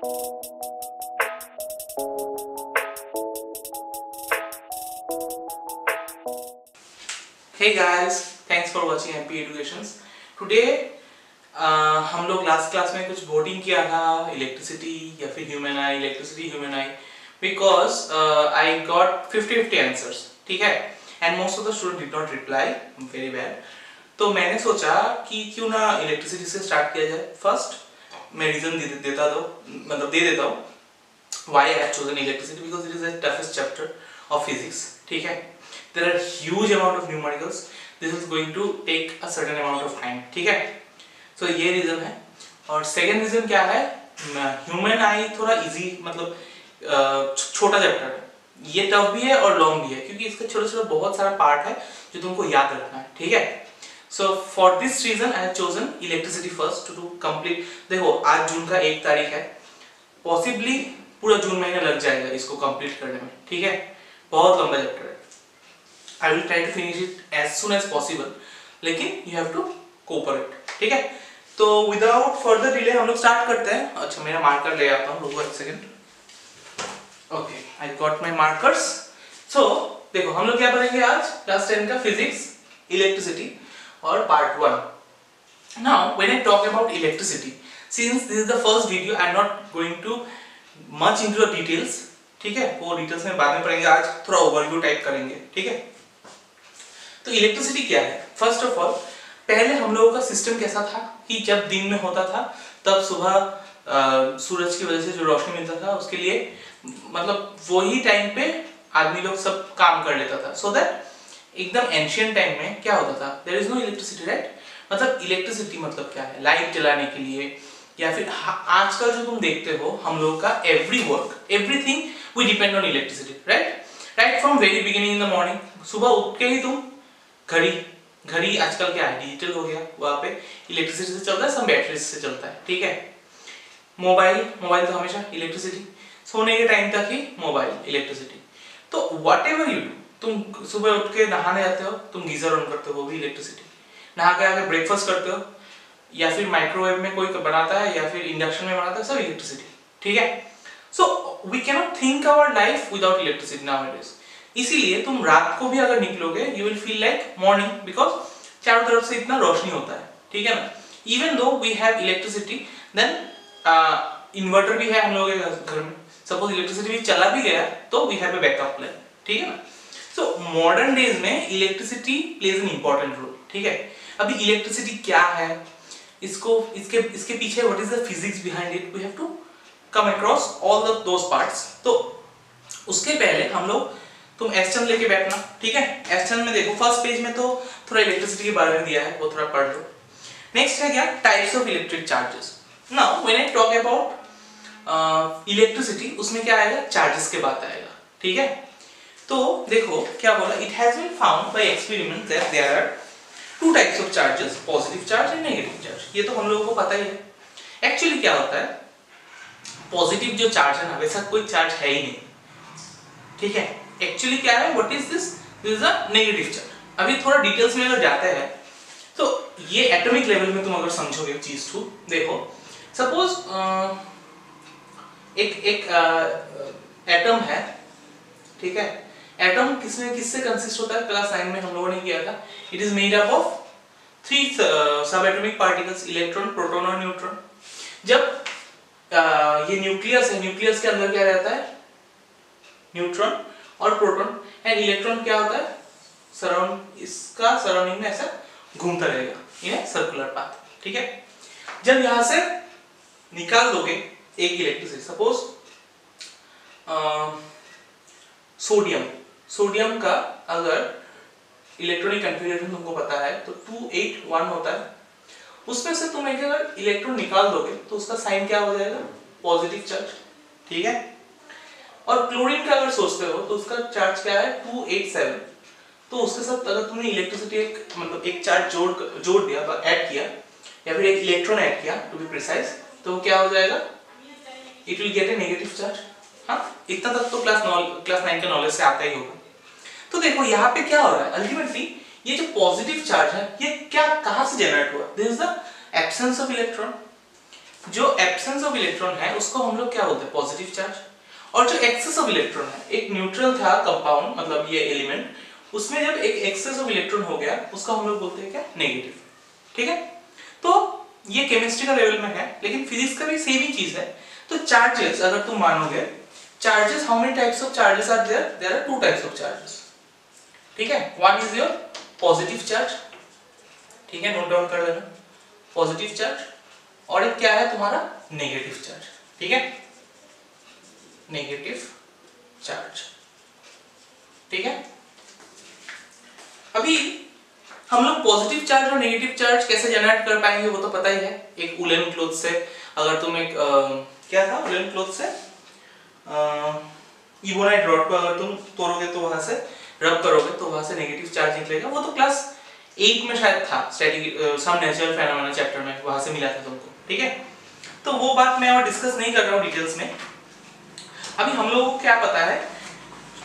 Hey guys, thanks for watching MP Educations. Today हम लोग last class में कुछ वोटिंग किया था इलेक्ट्रिसिटी या फिर human I, electricity human I, because I got 50-50 answers, ठीक है, and most of the student did not reply very well. तो मैंने सोचा कि क्यों ना इलेक्ट्रिसिटी से स्टार्ट किया जाए. फर्स्ट मैं रीजन दे देता हूँ why I have chosen electricity, because it is the toughest chapter of physics, ठीक है. There are huge amount of numericals. This is going to take a certain amount of time, ठीक है. So ये reason है. और second reason क्या है, human आई थोड़ा इजी, मतलब छोटा चैप्टर है. ये टफ भी है और लॉन्ग भी है, क्योंकि इसका छोटा बहुत सारा पार्ट है जो तुमको याद रखना है, ठीक है. So for this reason I have chosen electricity first to do complete. देखो आज जून का 1 तारीख है, पॉसिबली पूरा जून महीना लग जाएगा इसको कंप्लीट करने में, ठीक है. बहुत लंबा चैप्टर है. I will try to finish it as soon as possible, लेकिन you have to cooperate, ठीक है. तो without further delay हम लोग स्टार्ट करते हैं. अच्छा मेरा मार्कर ले आता हूँ, रुको एक second. Okay, I got my markers. So देखो हम लोग क्या पढ़ेंगे आज, क्लास 10 का फिजिक्स, इलेक्ट्रिसिटी और part 1. Now when I talk about electricity, since this is the first video, I am not going to much into the details, ठीक है. वो डिटेल्स में बाद में पढ़ेंगे, आज थोड़ा ओवरव्यू टाइप करेंगे, ठीक है. तो इलेक्ट्रिसिटी क्या है, फर्स्ट ऑफ ऑल पहले हम लोगों का सिस्टम कैसा था कि जब दिन में होता था तब सुबह सूरज की वजह से जो रोशनी मिलता था उसके लिए, मतलब वही टाइम पे आदमी लोग सब काम कर लेता था. सो दैट एकदम एंशिएंट टाइम में क्या होता था, there is no electricity, right. मतलब इलेक्ट्रिसिटी मतलब क्या है, लाइट जलाने के लिए, या फिर आजकल जो तुम देखते हो हम लोगों का every work, everything we depend on electricity, right from very beginning in the morning. सुबह उठ के ही तुम घड़ी आजकल क्या है, डिजिटल हो गया, वहां पे इलेक्ट्रिसिटी से चलता है, सब बैटरी से चलता है, ठीक है. मोबाइल तो हमेशा इलेक्ट्रिसिटी, सोने के टाइम तक ही मोबाइल इलेक्ट्रिसिटी. तो व्हाटएवर यू डू, तुम सुबह उठ के नहाने जाते हो, तुम गीजर ऑन करते हो, वो भी इलेक्ट्रिसिटी. नहा के आके ब्रेकफास्ट करते हो, या फिर माइक्रोवेव में कोई बनाता है, या फिर इंडक्शन में बनाता है, सब इलेक्ट्रिसिटी, ठीक है. So we can not think our life without electricity nowadays. इसीलिए तुम रात को भी अगर निकलोगे you will feel like morning, because चारों तरफ से इतना रोशनी होता है, ठीक है ना. Even though we have electricity, then inverter भी है हम लोगों के घर में. सपोज इलेक्ट्रिसिटी भी चला भी गया तो we have a backup plan, ठीक है ना. सो मॉडर्न डेज में electricity plays an important role, ठीक है. अभी इलेक्ट्रिसिटी क्या है, इसके पीछे what is the physics behind it, we have to come across all those parts. तो उसके पहले हम लोग, तुम एस्टन लेके बैठना, ठीक है. एस्टन में देखो फर्स्ट पेज में तो थोड़ा इलेक्ट्रिसिटी के बारे में दिया है, वो थोड़ा पढ़ लो. नेक्स्ट है क्या, types of electric charges. Now when I talk about electricity, उसमें क्या आएगा, चार्जेस के बात आएगा, ठीक है. तो देखो क्या बोला, it has been found by experiment that there are 2 types of charges, positive charge and negative charge. ये तो हम लोगों को पता ही है. एक्चुअली क्या होता है, पॉजिटिव जो चार्ज है ना, वैसा कोई चार्ज है ही नहीं, ठीक है. एक्चुअली क्या है, what is this is a negative charge. अभी थोड़ा डिटेल्स में अगर जाते हैं तो ये एटॉमिक लेवल में तुम अगर समझोगे चीज को, देखो सपोज एक एटम है, ठीक है. एटम किससे कंसिस्ट होता है, क्लास 9 में हम लोगों ने किया था. It is made up of 3 सब एटॉमिक पार्टिकल्स, इलेक्ट्रॉन, प्रोटॉन और न्यूट्रॉन. जब ये न्यूक्लियस है, न्यूक्लियस के अंदर क्या रहता है, न्यूट्रॉन और प्रोटॉन, एंड इलेक्ट्रॉन क्या होता है, इसका सराउंडिंग में ऐसा घूमता रहेगा इन ए सर्कुलर पाथ, ठीक है. जब यहां से निकाल दोगे एक इलेक्ट्रिसिटी, सपोज सोडियम का अगर इलेक्ट्रॉनिक कन्फिगरेशन तुमको पता है तो 281 होता है. उसमें से तुम एक अगर इलेक्ट्रॉन निकाल दोगे तो उसका साइन क्या हो जाएगा, पॉजिटिव चार्ज, ठीक है. और क्लोरीन का अगर सोचते हो तो उसका चार्ज क्या है, 287. तो उसके साथ अगर तुमने इलेक्ट्रिसिटी एक चार्ज जोड़ दिया, ऐड किया, या फिर एक इलेक्ट्रॉन ऐड किया टू बी प्रिसाइज, तो क्या हो जाएगा, it will get A negative charge. हाँ, इतना तक तो क्लास 9 के नॉलेज से आता ही होगा. तो देखो यहाँ पे क्या हो रहा है, अल्टीमेटली ये जो पॉजिटिव चार्ज है ये क्या, कहां से जनरेट हुआ, this is the absence of electron. जो एब्सेंस ऑफ इलेक्ट्रॉन है उसको हम लोग क्या बोलते हैं, पॉजिटिव चार्ज। और जो एक्सेस ऑफ इलेक्ट्रॉन है, एक न्यूट्रल था कंपाउंड मतलब ये एलिमेंट, उसमें जब एक एक्सेस ऑफ इलेक्ट्रॉन हो गया उसको हम लोग बोलते हैं क्या, नेगेटिव। ठीक है, तो ये केमिस्ट्री का लेवल में है, लेकिन फिजिक्स का भी सेम ही चीज है। तो चार्जेस अगर तुम मानोगे, charges, how many types of charges are there, there are two types of charges. ठीक है, one is your positive charge, ठीक है, नोट डाउन कर लेना, पॉजिटिव चार्ज, और एक क्या है तुम्हारा, नेगेटिव चार्ज। ठीक है, नेगेटिव चार्ज। ठीक है, अभी हम लोग पॉजिटिव चार्ज और नेगेटिव चार्ज कैसे जनरेट कर पाएंगे वो तो पता ही है। एक वुलन क्लॉथ से अगर तुम एक क्या था, वुलन क्लॉथ से इबोनाइट रॉड को अगर तुम तोड़ोगे तो वहां से रब करोगे तो वहां से नेगेटिव चार्ज निकलेगा। वो तो क्लास 8 में शायद था, static some natural phenomena chapter में, वहां से मिला था तुमको। ठीक है, तो वो बात मैं और डिस्कस नहीं कर रहा हूँ डिटेल्स में। अभी हम लोगों को क्या पता है,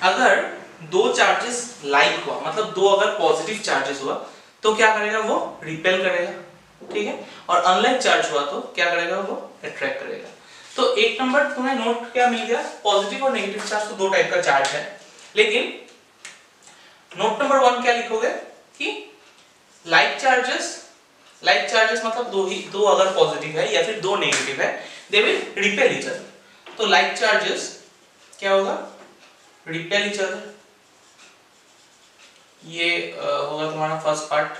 अगर दो चार्जेस लाइक हुआ, मतलब दो अगर पॉजिटिव चार्जेस हुआ तो क्या करेगा, वो रिपेल करेगा। ठीक है, और अनलाइक चार्ज हुआ तो क्या करेगा, वो अट्रैक्ट करेगा। तो एक नंबर तुम्हें नोट क्या मिल गया, पॉजिटिव और नेगेटिव चार्ज तो दो टाइप का चार्ज है, लेकिन नोट नंबर 1 क्या लिखोगे कि लाइक चार्जेस मतलब दो अगर पॉजिटिव है या फिर दो नेगेटिव है, they will repel each other. तो लाइक चार्जेस क्या होगा, रिपेल ईच अदर, ये होगा तुम्हारा फर्स्ट पार्ट।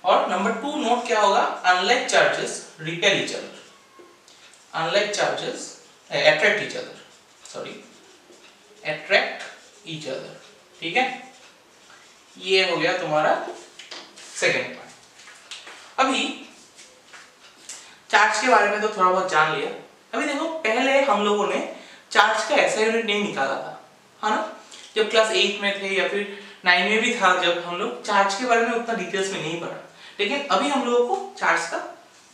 और नंबर 2 नोट क्या होगा, unlike charges repel each other, unlike charges attract each other, sorry attract each other. ठीक है, ये हो गया तुम्हारा सेकेंड पार्ट। अभी चार्ज के बारे में तो थोड़ा बहुत जान लिया। अभी देखो, पहले हम लोगों ने चार्ज का ऐसा यूनिट नहीं निकाला था, है ना, जब क्लास 8 में थे या फिर 9 में भी था, जब हम लोग चार्ज के बारे में उतना डिटेल्स में नहीं पढ़ा। लेकिन अभी हम लोगों को चार्ज का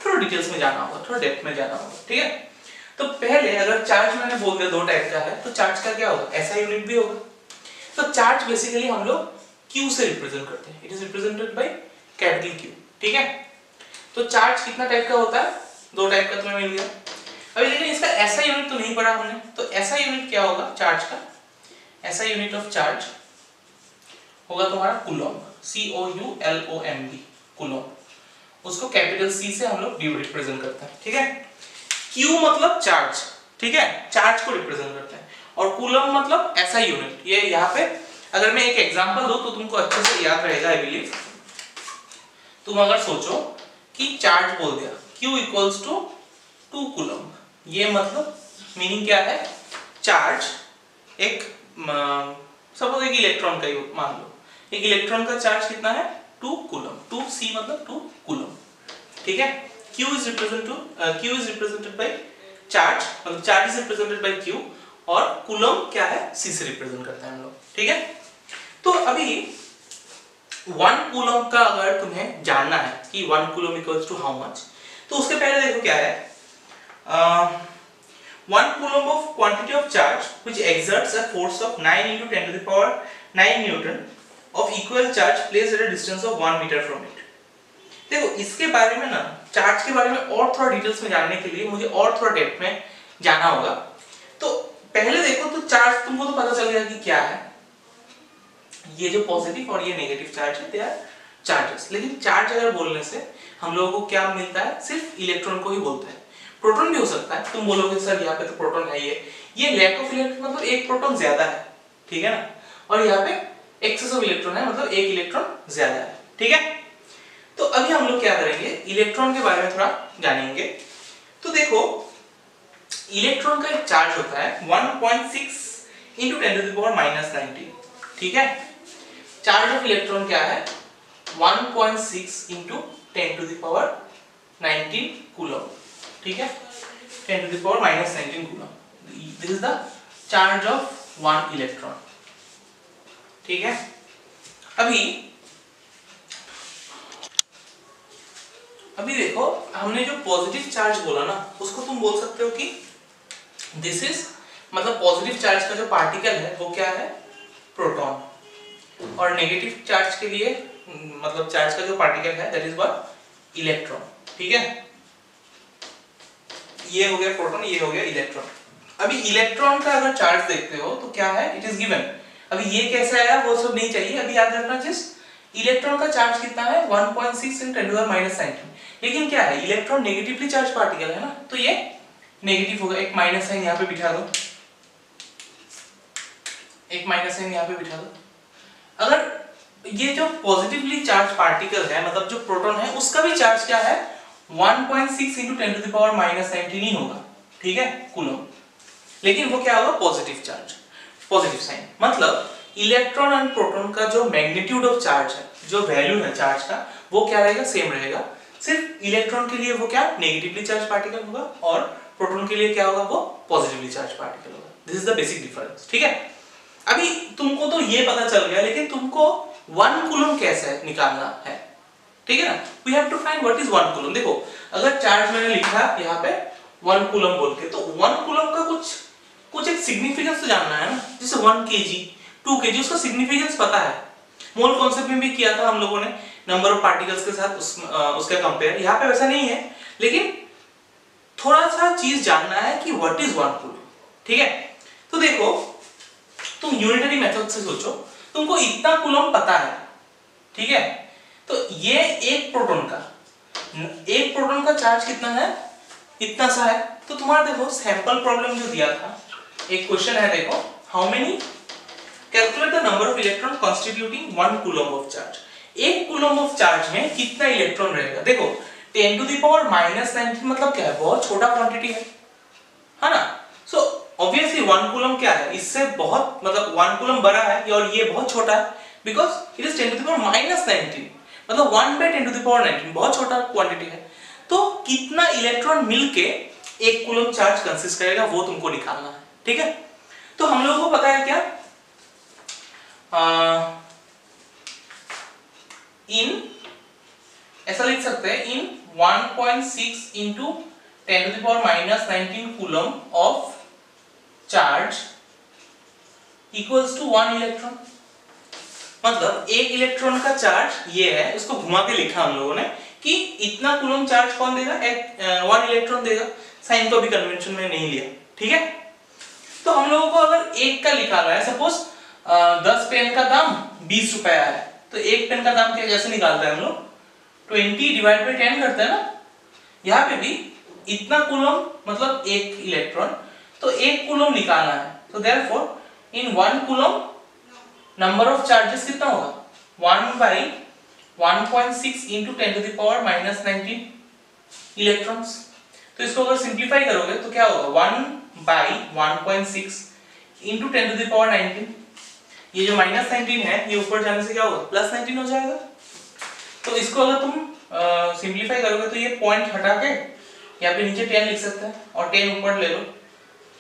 थोड़ा डिटेल्स में जाना होगा, थोड़ा डेप्थ में जाना होगा। ठीक है, तो पहले अगर चार्ज मैंने बोल दिया दो टाइप का है, तो चार्ज का क्या होगा, ऐसा यूनिट भी होगा। तो चार्ज बेसिकली हम लोग Q से रिप्रेजेंट करते हैं, it is represented by capital Q। ठीक है, तो चार्ज कितना टाइप का होता है, दो टाइप का तुम्हें मिल गया। अभी लेकिन इसका ऐसा यूनिट तो नहीं पढ़ा हमने, तो ऐसा यूनिट क्या होगा चार्ज का, ऐसा यूनिट ऑफ चार्ज होगा तुम्हारा कूलॉम्ब, COULOMB, कूलॉम्ब। उसको कैपिटल C से हम लोग रिप्रेजेंट करते हैं। ठीक है, Q मतलब चार्ज, ठीक है, चार्ज को रिप्रेजेंट करते हैं, और कूलॉम्ब मतलब ऐसा यूनिट। ये यहाँ पे अगर मैं एक एग्जांपल दूं तो तुमको अच्छे से याद रहेगा, आई बिलीव। तुम अगर सोचो कि चार्ज बोल दिया Q इक्वल्स टू 2 कूलॉम्ब, ये मतलब मीनिंग क्या है, चार्ज एक सपोज एक इलेक्ट्रॉन का ही मान लो, एक इलेक्ट्रॉन का चार्ज कितना है, 2 कूलॉम्ब, 2C मतलब 2 कूलॉम्ब। ठीक है, Q is represented by charge, मतलब charge is represented by Q, और कूलॉम्ब क्या है, C से रिप्रेजेंट करते हैं हम लोग। ठीक है, तो अभी 1 कूलॉम्ब का अगर तुम्हें जानना है कि 1 coulomb equals to how much, तो उसके पहले देखो क्या है, 1 coulomb of quantity of charge which exerts a force of 9 into 10 to the power 9 Newton of equal charge placed at a distance of 1 meter from it। देखो इसके बारे में ना, चार्ज के बारे में और थोड़ा डिटेल्स में जानने के लिए मुझे और थोड़ा डेप्थ में जाना होगा। तो पहले देखो, तो चार्ज तुमको तो पता चल गया कि क्या है, ये जो पॉजिटिव और ये नेगेटिव चार्ज है, दे आर चार्जेस। लेकिन चार्ज अगर बोलने से हम लोगों को क्या मिलता है, सिर्फ इलेक्ट्रॉन को ही बोलता है, प्रोटॉन भी हो सकता है। तुम बोलोगे सर यहाँ पे तो प्रोटॉन है, ये लैक ऑफ इलेक्ट्रॉन मतलब एक प्रोटॉन ज्यादा है, ठीक है ना, और यहाँ पे एक्सेस ऑफ इलेक्ट्रॉन है, मतलब एक इलेक्ट्रॉन ज्यादा है। ठीक है, तो अभी हम लोग क्या करेंगे, इलेक्ट्रॉन के बारे में थोड़ा जानेंगे। तो देखो, इलेक्ट्रॉन का एक चार्ज होता है 1.6 into 10 to the power -19। ठीक है, चार्ज ऑफ इलेक्ट्रॉन क्या है, 1.6 into 10 to the power 19 coulomb. ठीक है, 10 to the power -19 coulomb, this is the charge of 1 electron. ठीक है, अभी देखो, हमने जो पॉजिटिव चार्ज बोला ना, उसको तुम बोल सकते हो कि दिस इज, मतलब पॉजिटिव चार्ज का जो पार्टिकल है वो क्या है, प्रोटॉन, और नेगेटिव चार्ज के लिए मतलब चार्ज का जो पार्टिकल है दैट इज व्हाट, इलेक्ट्रॉन। ठीक है, ये हो गया प्रोटॉन, ये हो गया इलेक्ट्रॉन। अभी इलेक्ट्रॉन का अगर चार्ज देखते हो तो क्या है, इट इज गिवन। अभी ये कैसे आया वो सब नहीं चाहिए, अभी याद रखना जस्ट इलेक्ट्रॉन का चार्ज कितना है 1.6 × 10⁻⁹। लेकिन क्या है, इलेक्ट्रॉन नेगेटिवली चार्ज पार्टिकल है ना, तो ये नेगेटिव होगा। एक माइनस साइन यहाँ पे बिठा दो, एक माइनस साइन यहाँ पे बिठा दो। अगर ये जो पॉजिटिवली चार्ज पार्टिकल है, मतलब जो प्रोटॉन है, उसका भी चार्ज क्या है 1.6 × 10⁻⁹ ही होगा, ठीक है, कूलम। लेकिन वो क्या होगा, पॉजिटिव चार्ज, पॉजिटिव साइन। मतलब इलेक्ट्रॉन और प्रोटॉन का जो मैग्नीट्यूड ऑफ चार्ज है, जो वैल्यू है चार्ज का, वो क्या रहेगा, सेम रहेगा। सिर्फ इलेक्ट्रॉन के लिए वो क्या नेगेटिवली चार्ज पार्टिकल होगा और प्रोटॉन के लिए क्या होगा, वो पॉजिटिवली चार्ज पार्टिकल होगा। This is the basic difference, ठीक है। अभी तुमको तो ये पता चल गया, लेकिन तुमको 1 कूलम कैसे निकालना है, ठीक है ना। We have to find what is 1 coulomb. देखो अगर चार्ज मैंने लिखा यहाँ पे 1 कूलम बोल के, तो 1 कूलम का कुछ एक सिग्निफिकेंस तो जानना है ना। जैसे 1 kg 2 kg, उसका सिग्निफिकेंस पता है। मोल कॉन्सेप्ट में भी किया था हम लोगों ने नंबर ऑफ पार्टिकल्स के साथ उसका कंपेयर। यहाँ पे वैसा नहीं है, लेकिन थोड़ा सा चीज जानना है कि व्हाट इज 1 कूलम, ठीक है। तो देखो तुम यूनिटरी मेथड से सोचो, तुमको इतना कूलम पता है, ठीक है। तो ये एक प्रोटॉन का चार्ज कितना है, इतना सा है। तो तुम्हारा देखो सैंपल प्रॉब्लम जो दिया था, एक क्वेश्चन है, देखो how many calculate the number of electron constituting 1 coulomb of charge. 1 coulomb of charge में कितना इलेक्ट्रॉन रहेगा। देखो 10⁻⁻⁹ मतलब क्या है, बहुत छोटा क्वांटिटी है ना। सो ऑब्वियसली 1 कूलम क्या है, इससे बहुत, मतलब 1 कूलम बड़ा है और ये बहुत छोटा है, बिकॉज इट इज 10⁻⁹, मतलब 1/10⁻⁹, बहुत छोटा क्वांटिटी है। तो कितना इलेक्ट्रॉन मिलके 1 कूलम चार्ज कंसिस्ट करेगा, वो तुमको निकालना है, ठीक है। तो हम लोगों को पता है क्या, ऐसा लिख सकते हैं, इन 1.6 × 10⁻⁻⁹ coulomb of charge equals to 1 electron. मतलब 1 इलेक्ट्रॉन का चार्ज ये है, उसको घुमा के लिखा हम लोगों ने कि इतना कूलम चार्ज कौन देगा, 1 इलेक्ट्रॉन देगा। साइन तो अभी कन्वेंशन में नहीं लिया, ठीक है। तो हम लोगों को अगर 1 का निकालना है, सपोज 10 पेन का दाम 20 रुपया है, तो 1 पेन का दाम क्या कैसे निकालते हैं हम लोग, 20/10 करते हैं ना। यहाँ पे भी इतना कूलम मतलब 1 इलेक्ट्रॉन, तो 1 कूलम निकालना है। तो therefore in 1 coulomb number of charges कितना होगा, 1/1.6 × 10⁻⁻⁹ इलेक्ट्रॉन्स। तो इसको अगर सिंप्लीफाई करोगे तो क्या होगा, 1/1.6 × 10⁻⁹। ये जो -19 है, ये ऊपर जाने से क्या होगा, +19 हो जाएगा। तो इसको अगर तुम सिंप्लीफाई करोगे तो ये पॉइंट हटा के यहाँ पे नीचे 10 लिख सकते हैं और 10 ऊपर ले लो,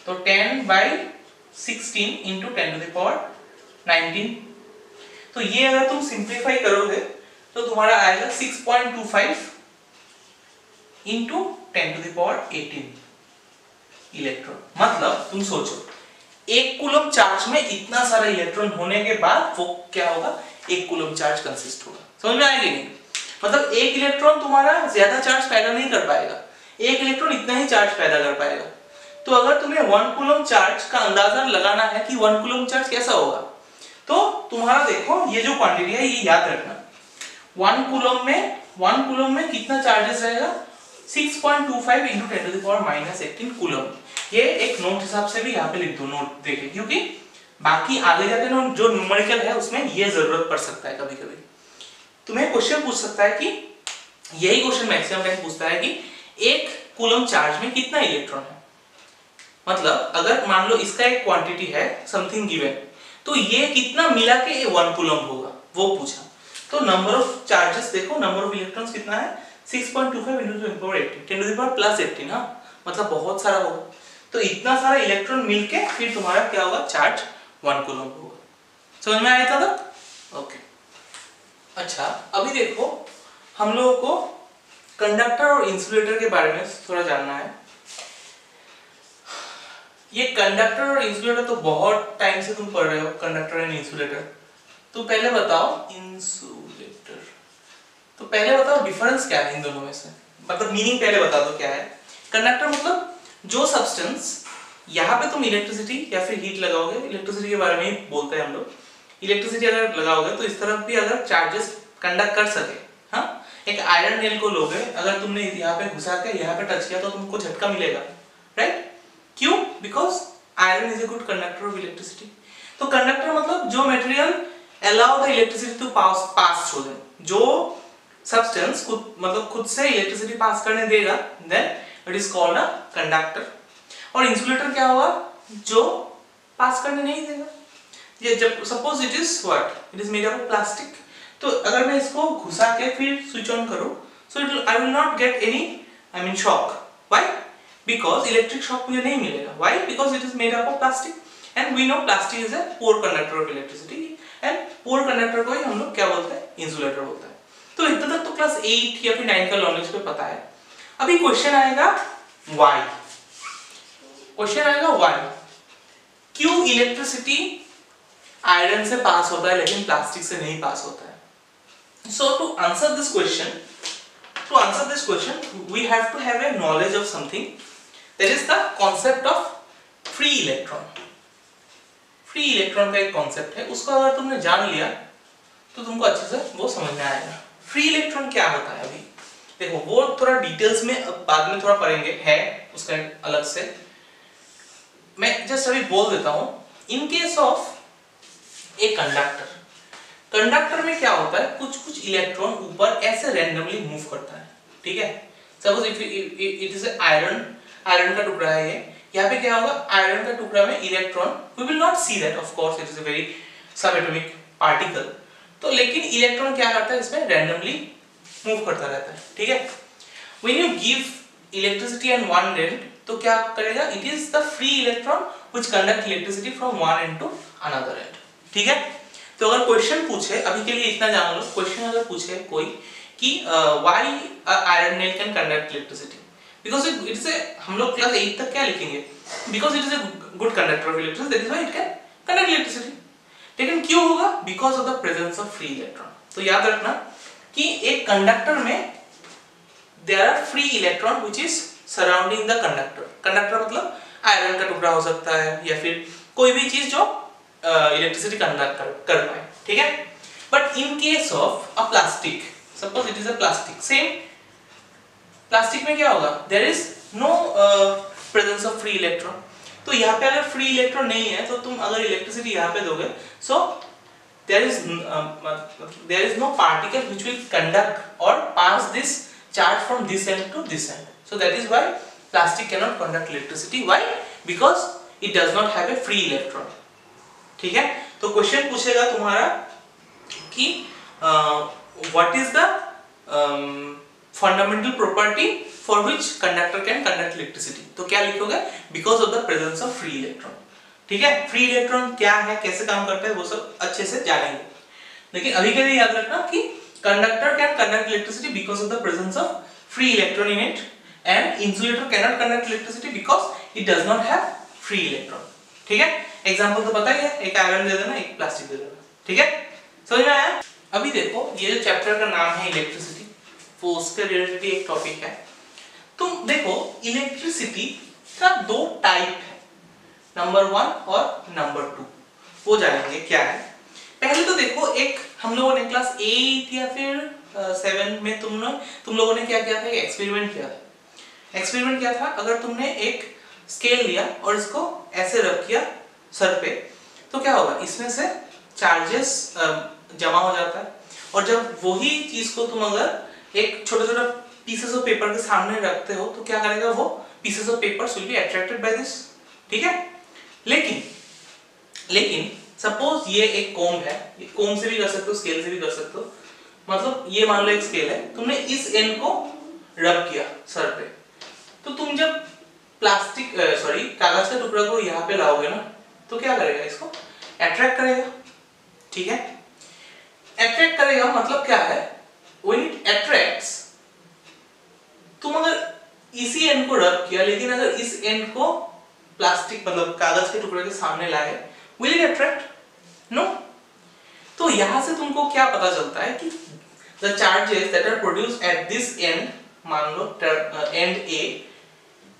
तो 10/16 × 10⁻⁹। तो ये अगर तुम सिंप्लीफाई करोगे तो तुम्हारा आएगा 6.25 × 10⁻18 इलेक्ट्रॉन। मतलब तुम सोचो 1 कूलम चार्ज में इतना सारा इलेक्ट्रॉन होने के बाद वो क्या होगा, 1 कूलम चार्ज कंसिस्ट होगा। समझ में आएगी नहीं, मतलब 1 इलेक्ट्रॉन तुम्हारा ज्यादा चार्ज पैदा नहीं कर पाएगा, 1 इलेक्ट्रॉन इतना ही चार्ज पैदा कर पाएगा। तो अगर तुम्हें 1 कूलम चार्ज का अंदाजा लगाना है कि 1 कूलम चार्ज कैसा होगा, तो तुम्हारा देखो ये जो क्वांटिटी है ये याद रखना, 1 कूलम में कितना चार्जेस रहेगा, 6.25 × 10⁻⁻18 कूलम। ये एक नोट हिसाब से भी यहाँ पे लिख दो, नोट देखे, क्योंकि बाकी आगे जाके जो न्यूमेरिकल है उसमें ये जरूरत पड़ सकता है। कभी कभी तुम्हें क्वेश्चन पूछ सकता है कि, यही क्वेश्चन मैक्सिमम टाइम पूछता है कि 1 कूलम चार्ज में कितना इलेक्ट्रॉन है। मतलब अगर मान लो इसका एक क्वांटिटी है समथिंग गिवन, तो ये कितना मिला के 1 कूलम होगा, वो पूछा। तो नंबर ऑफ चार्जेस देखो, नंबर ऑफ इलेक्ट्रॉन्स कितना है, 6.25 × 10⁻18 हाँ, मतलब बहुत सारा होगा। तो इतना सारा इलेक्ट्रॉन मिलके फिर तुम्हारा क्या होगा, चार्ज 1 कूलम होगा। समझ में आया था? ओके। अच्छा अभी देखो हम लोगों को कंडक्टर और इंसुलेटर के बारे में थोड़ा जानना है। ये कंडक्टर और इंसुलेटर तो बहुत टाइम से तुम पढ़ रहे हो, कंडक्टर एंड इंसुलेटर। तो पहले बताओ इंसुलेटर, तो पहले बताओ डिफरेंस क्या है इन दोनों में से, मतलब मीनिंग पहले बता दो क्या है। कंडक्टर मतलब जो सब्सटेंस यहाँ पे तुम इलेक्ट्रिसिटी या फिर हीट लगाओगे, इलेक्ट्रिसिटी के बारे में ही बोलते हैं हम लोग, इलेक्ट्रिसिटी अगर लगाओगे तो इस तरफ भी अगर चार्जेस कंडक्ट कर सके, हाँ, एक आयरन नेल को लोगे, अगर तुमने यहाँ पे घुसा के यहाँ पे टच किया तो तुमको झटका मिलेगा, राइट? क्यों? Because iron is a good conductor of electricity. तो कंडक्टर मतलब जो material allow the electricity to pass through them, जो सब्सटेंस मतलब खुद से इलेक्ट्रिसिटी पास करने देगा, then it is called a conductor. और इंसुलेटर क्या होगा? जो पास करने नहीं देगा। ये जब suppose it is what, it is made of plastic, तो अगर मैं इसको घुसा के फिर स्विच ऑन करूं, so I will not get any shock. Why? Because electric shock मुझे नहीं मिलेगा। Why? Because it is made up of plastic and we know plastic is a poor conductor of electricity, and poor conductor को ही हम लोग क्या बोलते हैं? इंसुलेटर बोलते हैं। तो इतना तक तो क्लास 8 या फिर 9 का नॉलेज पे पता है। अभी क्वेश्चन आएगा व्हाई। क्वेश्चन आएगा व्हाई, क्यों इलेक्ट्रिसिटी आयरन से पास होता है लेकिन प्लास्टिक से नहीं पास होता है? So to answer this question, we have to have a knowledge of something, that is the concept of free electron. Free electron का एक concept है, उसको अगर तुमने जान लिया तो तुमको अच्छे से वो समझ में आएगा। फ्री इलेक्ट्रॉन क्या होता है? अभी देखो वो थोड़ा डिटेल्स में बाद में थोड़ा पढ़ेंगे, है उसका अलग से, मैं जस्ट अभी बोल देता हूँ। इन case of a conductor, conductor में क्या होता है? कुछ इलेक्ट्रॉन ऊपर ऐसे रैंडमली मूव करता है, ठीक है? सपोज इट इज आयरन का टुकड़ा है ये, यहाँ पे क्या होगा? आयरन का टुकड़ा में electron, we will not see that, of course it is a very subatomic particle, तो लेकिन इलेक्ट्रॉन क्या करता है? इसमें रैंडमली मूव करता रहता है, ठीक है? When you give electricity and one end, तो क्या करेगा? It is the free electron which conduct electricity from one end to another end, ठीक है? तो अगर क्वेश्चन पूछे, अभी के लिए इतना जान लो, क्वेश्चन अगर पूछे कोई कि why iron nail can conduct electricity, because it is a, हम लोग क्लास 8 तक क्या लिखेंगे? Because it is a good conductor of electricity, that is why it can conduct electricity. लेकिन क्यों होगा? Because of the presence of free electron. तो याद रखना कि एक कंडक्टर में there are free electron which is surrounding the conductor. Conductor मतलब आयरन का टुकड़ा हो सकता है या फिर कोई भी चीज जो इलेक्ट्रिसिटी कंडक्ट कर पाए, ठीक है? But in case of a plastic, suppose it is a plastic, same plastic में क्या होगा? There is no presence of free electron. तो यहाँ पे अगर फ्री इलेक्ट्रॉन नहीं है तो तुम अगर इलेक्ट्रिसिटी यहाँ पे दोगे, so there is no particle which will conduct और pass this charge from this end to this end, so that is why plastic can not conduct electricity. Why? Because it does not have a free electron, ठीक है? तो question पूछेगा तुम्हारा कि what is the fundamental property for which conductor can conduct electricity, तो क्या लिखोगे? Because of the presence of free electron, ठीक है? फ्री इलेक्ट्रॉन क्या है, कैसे काम करता है, वो सब अच्छे से जानेंगे। लेकिन अभी के लिए याद रखना कि conductor can conduct electricity because of the presence of free electron in it, and insulator can not conduct electricity because it does not have free electron, ठीक है? एग्जांपल तो पता ही है, एक आयरन दे देना, एक प्लास्टिक दे देना, ठीक है? समझ में आया? अभी देखो ये जो चैप्टर का नाम है इलेक्ट्रिसिटी, वो उसके रिलेटेड एक टॉपिक है। तुम देखो इलेक्ट्रिसिटी का दो टाइप है, नंबर 1 और नंबर 2, वो जानेंगे क्या है। पहले तो देखो, एक हम लोगों ने क्लास 8 या फिर 7 में तुम लोगों ने क्या किया था? एक्सपेरिमेंट किया था। एक्सपेरिमेंट क्या था? अगर तुमने एक स्केल लिया और इसको ऐसे रख किया सर पे, तो क्या होगा? इसमें से चार्जेस जमा हो जाता है, और जब वही चीज को तुम अगर एक छोटा-छोटा पीसेस ऑफ पेपर के सामने रखते हो तो क्या करेगा? वो pieces of papers will be attracted by this, ठीक है? लेकिन सपोज ये एक कोम है, ये कोम से भी कर सकते हो, स्केल से भी कर सकते हो। मतलब ये मान लो एक स्केल है, तुमने इस एंड को रब किया सर पे, तो तुम जब कागज के टुकड़ा को यहाँ पे लाओगे ना, तो क्या करेगा? इसको अट्रैक्ट करेगा, ठीक है? अट्रैक्ट करेगा मतलब क्या है? When it attracts, तुम अगर इसी एंड को रब किया, लेकिन अगर इस एंड को प्लास्टिक मतलब कागज के टुकड़े के सामने लाए, will it attract? No. तो यहाँ से तुमको क्या पता चलता है कि the charges that are produced at this end, मान लो end A,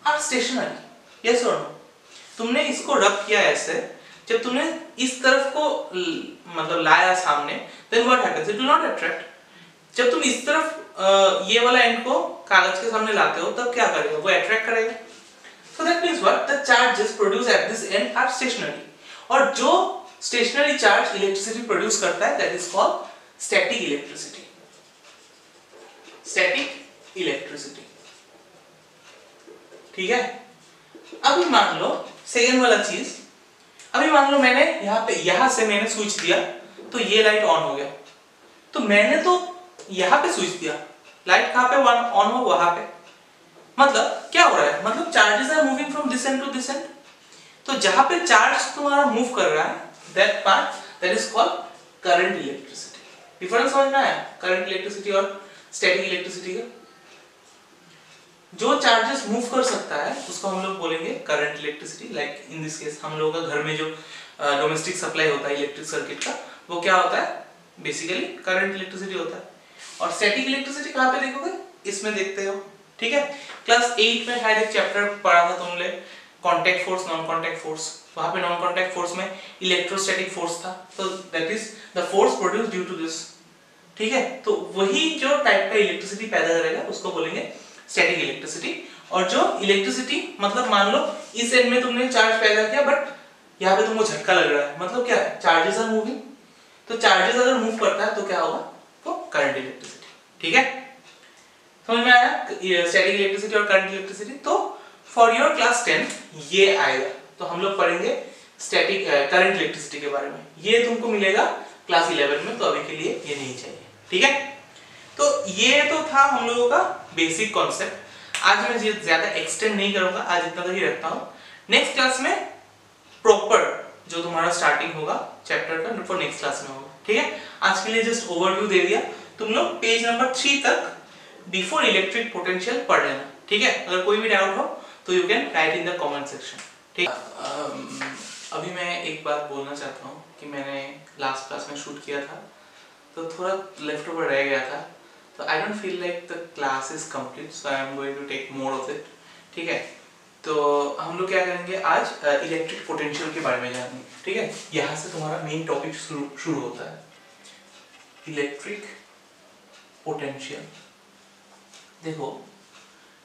are stationary. Yes और नो? तुमने इसको रब किया ऐसे, जब तुमने इस तरफ को मतलब लाया सामने, then what happens, it will not attract. जब तुम इस तरफ ये वाला एंड को कागज के सामने लाते हो तब क्या करेगा, वो अट्रैक्ट करेगा। So that means what, the charges produce at this end are stationary, और जो स्टेशनरी चार्ज इलेक्ट्रिसिटी प्रोड्यूस करता है that is called static electricity. Static electricity, ठीक है। अभी मान लो सेकंड वाला चीज, अभी मान लो मैंने यहां से मैंने स्विच दिया तो ये लाइट ऑन हो गया, तो मैंने तो यहां पे स्विच दिया, लाइट कहां पे ऑन हो, वहां पे। मतलब क्या हो रहा है, मतलब charges are moving from this end to this end. तो जहां पे चार्ज तुम्हारा मूव कर रहा है that part, that is called current electricity. Difference समझ में आया करंट इलेक्ट्रिसिटी और स्टैटिक इलेक्ट्रिसिटी का? जो चार्जेस मूव कर सकता है उसको हम लोग बोलेंगे current electricity. Like in this case हम लोगों का घर में जो डोमेस्टिक सप्लाई होता है इलेक्ट्रिक सर्किट का, वो क्या होता है, बेसिकली करंट इलेक्ट्रिसिटी होता है। और स्टैटिक इलेक्ट्रिसिटी कहां पे देखोगे, इसमें देखते हो, ठीक है। क्लास 8 में शायद एक चैप्टर पढ़ा था तुमने, contact force, non contact force. वहां पे नॉन कांटेक्ट फोर्स में इलेक्ट्रोस्टैटिक फोर्स था, तो that is the force produced due to this, ठीक है। तो वही जो टाइप का इलेक्ट्रिसिटी पैदा करेगा उसको बोलेंगे स्टैटिक इलेक्ट्रिसिटी। और जो इलेक्ट्रिसिटी, मतलब मान लो इस एंड में तुमने चार्ज पैदा किया बट यहाँ पे तुमको झटका लग रहा है, मतलब क्या है, चार्जेस आर मूविंग। तो चार्जेस अगर मूव करता है तो क्या होगा, वो करंट इलेक्ट्रिसिटी, ठीक है। समझ में आया स्टैटिक इलेक्ट्रिसिटी और करंट इलेक्ट्रिसिटी? तो फॉर योर क्लास 10 ये आएगा, तो हम लोग पढ़ेंगे स्टैटिक करंट इलेक्ट्रिसिटी के बारे में। ये तुमको मिलेगा क्लास 11 में, तो अभी के लिए ये नहीं चाहिए, ठीक है। तो ये तो था हम लोगों का बेसिक कॉन्सेप्ट। आज मैं ज्यादा एक्सटेंड नहीं करूंगा, आज इतना तक ही रखता हूं। नेक्स्ट क्लास में प्रॉपर जो तुम्हारा स्टार्टिंग होगा चैप्टर का, फॉर नेक्स्ट क्लास में होगा, ठीक है। आज के लिए जस्ट ओवरव्यू दे दिया। तुम लोग पेज नंबर 3 तक बिफोर इलेक्ट्रिक पोटेंशियल पढ़ लेना, ठीक है। अगर कोई भी डाउट हो तो you can write in the comment section, ठीक है। अभी मैं एक बात बोलना चाहता हूँ कि मैंने लास्ट क्लास में शूट किया था तो थोड़ा लेफ्ट ओवर रह गया था, तो I don't feel like the class is complete, so I am going to take more of it, ठीक है। तो हम लोग क्या करेंगे आज, इलेक्ट्रिक पोटेंशियल के बारे में जानेंगे, ठीक है। यहाँ से तुम्हारा मेन टॉपिक शुरू होता है, इलेक्ट्रिक पोटेंशियल। देखो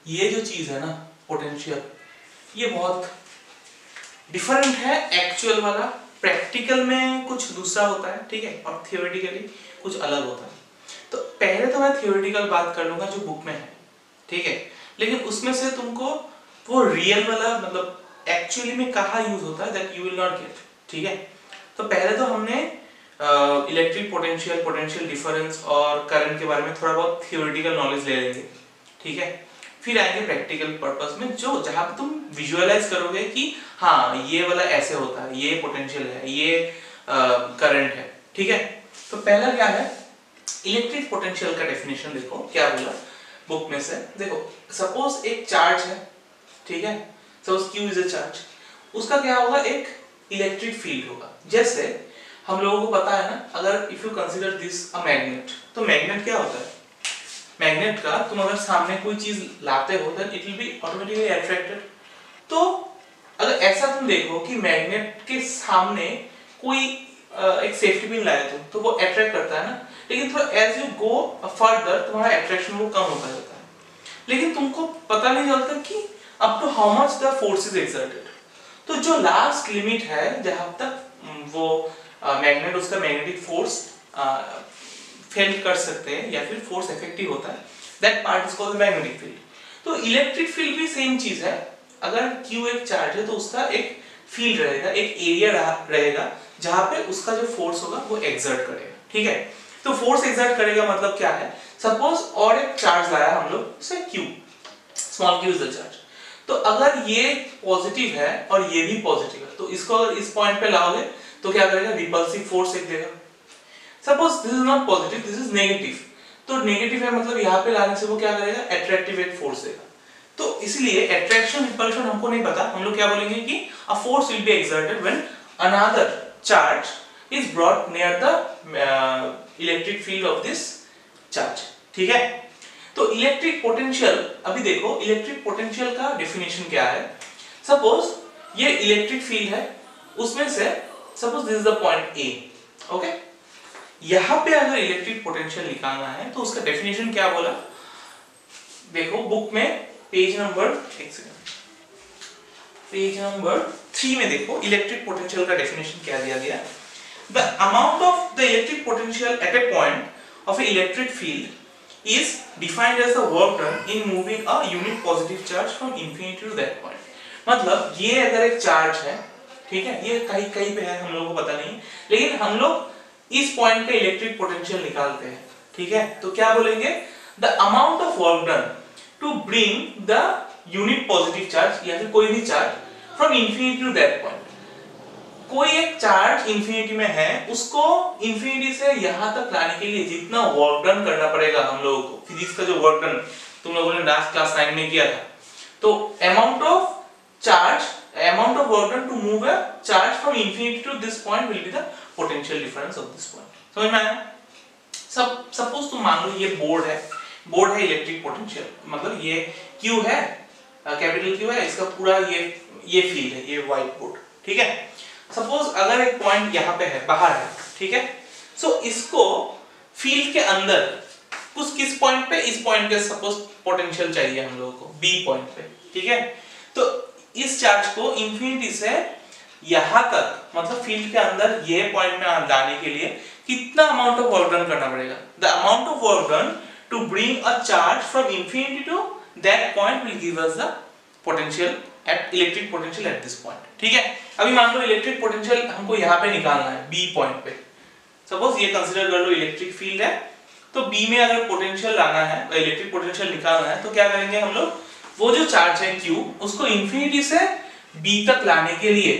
ये जो चीज है ना पोटेंशियल, ये बहुत डिफरेंट है एक्चुअल वाला। प्रैक्टिकल में कुछ दूसरा होता है, ठीक है, और थियोरेटिकली कुछ अलग होता है। तो पहले तो मैं थियोरेटिकल बात कर लूंगा जो बुक में है, ठीक है, लेकिन उसमें से तुमको वो रियल वाला मतलब एक्चुअली में कहाँ यूज होता है that you will not gate, ठीक है। तो पहले तो हमने इलेक्ट्रिक पोटेंशियल, पोटेंशियल डिफरेंस और करंट के बारे में थोड़ा बहुत थियोरेटिकल नॉलेज ले लेंगे, ठीक है। फिर आएंगे प्रैक्टिकल पर्पस में, जो जहां पे तुम विजुअलाइज करोगे कि हाँ ये वाला ऐसे होता है, ये पोटेंशियल है, ये करंट है, ठीक है। तो पहला क्या है, इलेक्ट्रिक पोटेंशियल का डेफिनेशन देखो क्या बोला बुक में से। देखो सपोज एक चार्ज है, ठीक है, suppose Q is a charge, उसका क्या होगा, एक इलेक्ट्रिक फील्ड होगा। जैसे हम लोगों को पता है ना, अगर if you consider this a magnet, तो मैग्नेट क्या होता है, मैग्नेट का तुम अगर सामने कोई चीज लाते हो then it will be automatically attracted. तो अगर ऐसा तुम देखो कि मैग्नेट के सामने कोई एक सेफ्टी पिन लाए तुम, तो वो अट्रैक्ट करता है ना, लेकिन थोड़ा एज यू गो फर्दर तुम्हारा अट्रैक्शन वो कम होता जाता है, लेकिन तुमको पता नहीं चलता कि up to how much the force is exerted. तो जो लास्ट लिमिट है जहां तक वो मैग्नेट उसका मैग्नेटिक फोर्स फेल कर सकते हैं या फिर फोर्स इफेक्टिव होता है, that part is called magnetic field. तो इलेक्ट्रिक फील्ड भी सेम चीज है। अगर Q एक चार्ज है तो उसका एक फील्ड रहेगा, एक एरिया रहेगा जहां पे उसका जो फोर्स होगा वो एक्सर्ट करेगा, ठीक है। तो फोर्स एक्सर्ट करेगा मतलब क्या है, सपोज और एक चार्ज लाया हम लोग से Q, small q is the charge. तो अगर ये पॉजिटिव है और ये भी पॉजिटिव है, तो इसको अगर इस पॉइंट पे लाओगे तो क्या करेगा, रिपल्सिव फोर्स एक देगा। Suppose this is not positive, this is negative, तो नेगेटिव है मतलब यहाँ पे लाने से वो क्या करेगा, अट्रैक्टिव एक फोर्स देगा। तो इसलिए अट्रैक्शन रिपल्शन हमको नहीं पता, हम लोग क्या बोलेंगे कि a force will be exerted when another charge is brought near the electric field of this charge, ठीक है। तो इलेक्ट्रिक पोटेंशियल, अभी देखो इलेक्ट्रिक पोटेंशियल का डेफिनेशन क्या है। सपोज ये इलेक्ट्रिक फील्ड है, उसमें से suppose this is the point A, okay. यहां पे अगर इलेक्ट्रिक पोटेंशियल निकालना है तो उसका डेफिनेशन क्या बोला, देखो बुक में पेज नंबर 3 में देखो इलेक्ट्रिक पोटेंशियल का डेफिनेशन क्या दिया गया। The amount of the electric potential at a point of a electric field is defined as the work done in moving a unit positive charge from infinity to that point. मतलब ये अगर एक charge है, ठीक है, ये कहीं कहीं पे है, हम लोगों को पता नहीं, लेकिन हम लोग इस पॉइंट पे इलेक्ट्रिक पोटेंशियल निकालते हैं, ठीक है। तो क्या बोलेंगे, the amount of work done to bring the unit positive charge या फिर कोई भी charge from infinity to that point. कोई एक चार्ज इंफिनिटी में है, उसको इंफिनिटी से यहां तक लाने के लिए जितना वर्क डन करना पड़ेगा हम लोगों को, फिजिक्स का जो वर्क डन तुम लोगों ने लास्ट क्लास 9 में किया था, तो amount of charge, amount of work done to move a charge from infinity to this point will be the potential difference of this point। समझ में आया? सपोज तुम मान लो ये बोर्ड है इलेक्ट्रिक पोटेंशियल, मतलब ये Q है, कैपिटल Q है, इसका पूरा ये फील्ड है, ये व्हाइट बोर्ड, ठीक है। सपोज अगर एक पॉइंट यहाँ पे है, बाहर है, ठीक है, सो इसको फील्ड के अंदर कुछ किस पॉइंट पे, इस पॉइंट पे सपोज पोटेंशियल चाहिए हम लोगों को B पॉइंट पे, ठीक है। तो इस चार्ज को इंफिनिटी से यहां तक, मतलब फील्ड के अंदर ये पॉइंट में लाने के लिए कितना अमाउंट ऑफ वर्क डन करना पड़ेगा, the amount of work done to bring a charge from infinity to that point will give us the potential at electric potential at this point, ठीक है। अभी मान लो इलेक्ट्रिक पोटेंशियल हमको यहां पे निकालना है B पॉइंट पे, सपोज ये कंसीडर कर लो इलेक्ट्रिक फील्ड है, तो B में अगर पोटेंशियल लाना है, इलेक्ट्रिक पोटेंशियल निकालना है, तो क्या करेंगे हम लोग, वो जो चार्ज है Q, उसको इंफिनिटी से B तक लाने के लिए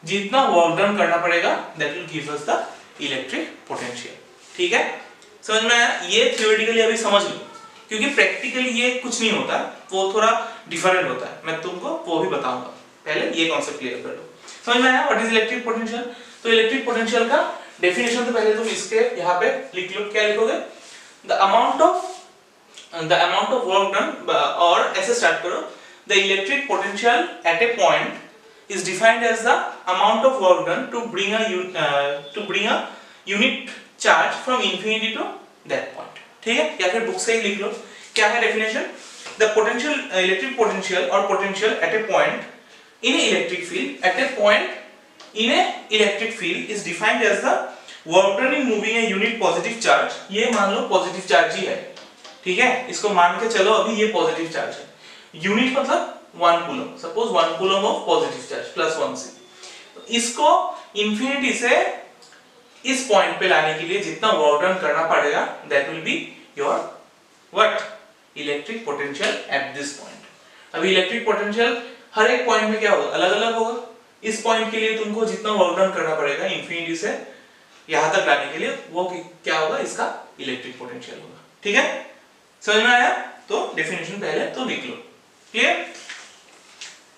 जितना वर्क डन करना पड़ेगा that will give us the electric potential, ठीक है। समझ में आया? ये थ्योरेटिकली अभी समझ लो, क्योंकि प्रैक्टिकली ये कुछ नहीं होता, वो थोड़ा डिफरेंट होता है, मैं तुमको वो भी बताऊंगा, पहले ये कॉन्सेप्ट क्लियर कर लो। समझ में आया व्हाट इज इलेक्ट्रिक पोटेंशियल? तो इलेक्ट्रिक पोटेंशियल का डेफिनेशन तो पहले तुम इसके यहाँ पे लिख लो, क्या लिखोगे, the amount of work done, और ऐसे स्टार्ट करो, the electric potential at a point is defined as the amount of work done to bring a unit charge from infinity to that point, ठीक है। या फिर बुक से ही लिख लो, क्या है definition, the potential, electric potential और potential at a point in a electric field at a point in a electric field is defined as the work done in moving a unit positive charge। ये मान लो positive charge ही है, ठीक है, इसको मान के चलो अभी ये पॉजिटिव चार्ज है, यूनिट मतलब 1 coulomb, suppose 1 coulomb of positive charge plus 1 से, तो इसको इंफिनिटी से इस पॉइंट पे लाने के लिए जितना वर्क डन करना पड़ेगा that will be your what, electric potential at this point. अभी इलेक्ट्रिक पोटेंशियल हर एक पॉइंट में क्या होगा, अलग अलग होगा। इस पॉइंट के लिए तुमको जितना वर्क डन करना पड़ेगा इंफिनिटी से यहां तक लाने के लिए, वो क्या होगा, इसका इलेक्ट्रिक पोटेंशियल होगा, ठीक है। समझ में आया? तो डेफिनेशन पहले तो लिख लो, क्लियर।